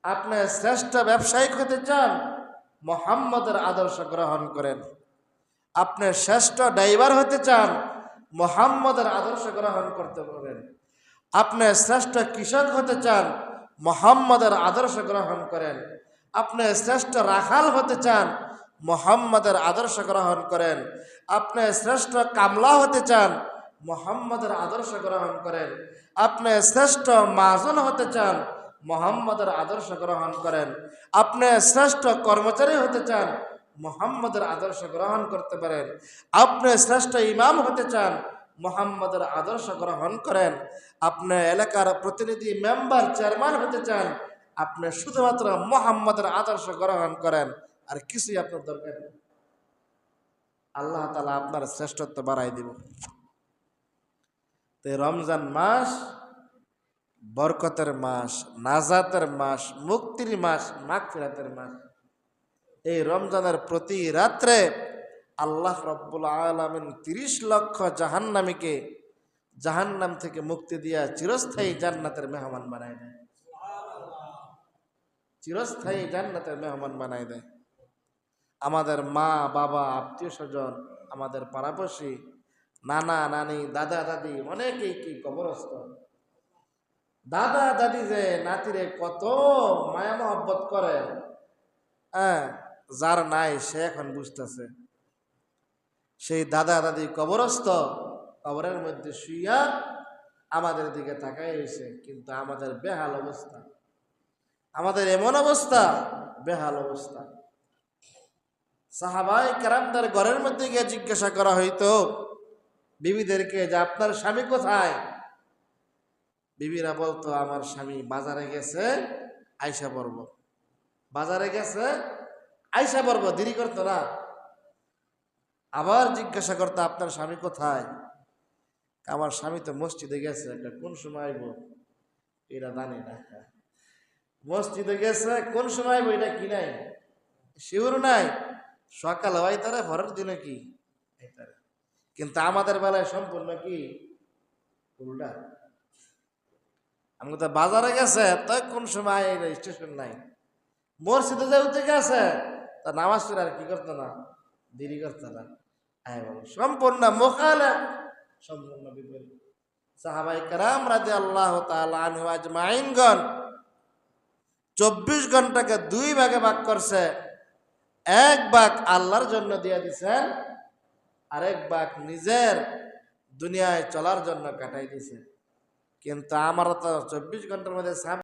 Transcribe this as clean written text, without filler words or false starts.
আপনি শ্রেষ্ঠ ব্যবসায়িক হতে চান, মুহাম্মদের আদর্শ গ্রহণ করেন। আপনি শ্রেষ্ঠ ড্রাইভার হতে চান, মুহাম্মদের আদর্শ গ্রহণ করতে পারেন। আপনি শ্রেষ্ঠ কৃষক হতে চান, মুহাম্মদের আদর্শ গ্রহণ করেন। আপনি শ্রেষ্ঠ রাখাল হতে চান, মুহাম্মদের আদর্শ গ্রহণ করেন। আপনি শ্রেষ্ঠ কামলা হতে চান, মুহাম্মদের আদর্শ গ্রহণ করেন। আপনি শ্রেষ্ঠ মাজন হতে চান, মুহাম্মদের আদর্শ গ্রহণ করেন। আপনি শ্রেষ্ঠ কর্মচারী হতে চান, মুহাম্মদের আদর্শ গ্রহণ করতে পারেন। আপনি শ্রেষ্ঠ ইমাম হতে চান, মুহাম্মদের আদর্শ গ্রহণ করেন। আপনি এলাকার প্রতিনিধি মেম্বার চেয়ারম্যান হতে চান, আপনি শুধুমাত্র মুহাম্মদের আদর্শ গ্রহণ করেন, আর কিছুই আপনার দরকার নেই। আল্লাহ তাআলা আপনার শ্রেষ্ঠত্ব বাড়াই দিব। তো রমজান মাস বরকতের মাস, নাজাতের মাস, মুক্তির মাস, মাগফিরাতের মাস। এই রমজানের প্রতি রাত্রে আল্লাহ রাব্বুল আলামিন 30 লক্ষ জাহান্নামীকে জাহান্নাম থেকে মুক্তি দিয়া চিরস্থায়ী জান্নাতের মেহমান বানায় দেয়। চিরস্থায়ী জান্নাতের মেহমান বানায় দেয়। আমাদের মা বাবা, আত্মীয় স্বজন, আমাদের পাড়াপড়শি, নানা নানি, দাদা দাদি অনেকেই কি কবরস্থ। দাদা দাদি যে নাতিরে কত মায়া মহব্বত করে, হ্যাঁ, যার নাই সে এখন বুঝতেছে। সেই দাদা দাদি কবরস্থ, কবরের মধ্যে শুইয়া আমাদের দিকে তাকাই রয়েছে, কিন্তু আমাদের বেহাল অবস্থা, আমাদের এমন অবস্থা, বেহাল অবস্থা। সাহাবায়ে কেরামদের ঘরের মধ্যে গিয়ে জিজ্ঞাসা করা হইতো বিবিদেরকে যে আপনার স্বামী কোথায়? বিবিরা বলতো আমার স্বামী বাজারে গেছে, আইসা পড়ব। বাজারে গেছে, আইসা পড়ব, দেরি করতো না। আবার জিজ্ঞাসা করতো আপনার স্বামী কোথায়? আমার স্বামী তো মসজিদে গেছে, কোন সময় আইব এটা জানি না। মসজিদে গেছে, কোন সময় আইব এটা কি নাই, শিওর নাই। সকাল হয় তারা, ভরের দিনে কি, কিন্তু আমাদের বেলায় সম্পূর্ণ কি উল্টা। আমি তো বাজারে গেছে, তাই কোন সময় স্টেশন নাই। মসজিদে যাইতে গেছে, তা নামাজ পড়ে আর কি করতো না, দেরি করতো না। সম্পূর্ণ মুখালেফ, সম্পূর্ণ বিপরীত। সাহাবায়ে কেরাম রাদিয়াল্লাহু তাআলা আনহু আজমাইনগণ 24 ঘন্টাকে 2 ভাগে ভাগ করছে। এক ভাগ আল্লাহর জন্য দিয়ে দিছেন, আরেক ভাগ নিজের দুনিয়ায় চলার জন্য কাটাই দিছে। কিন্তু আমরা তো 24 ঘন্টার মধ্যে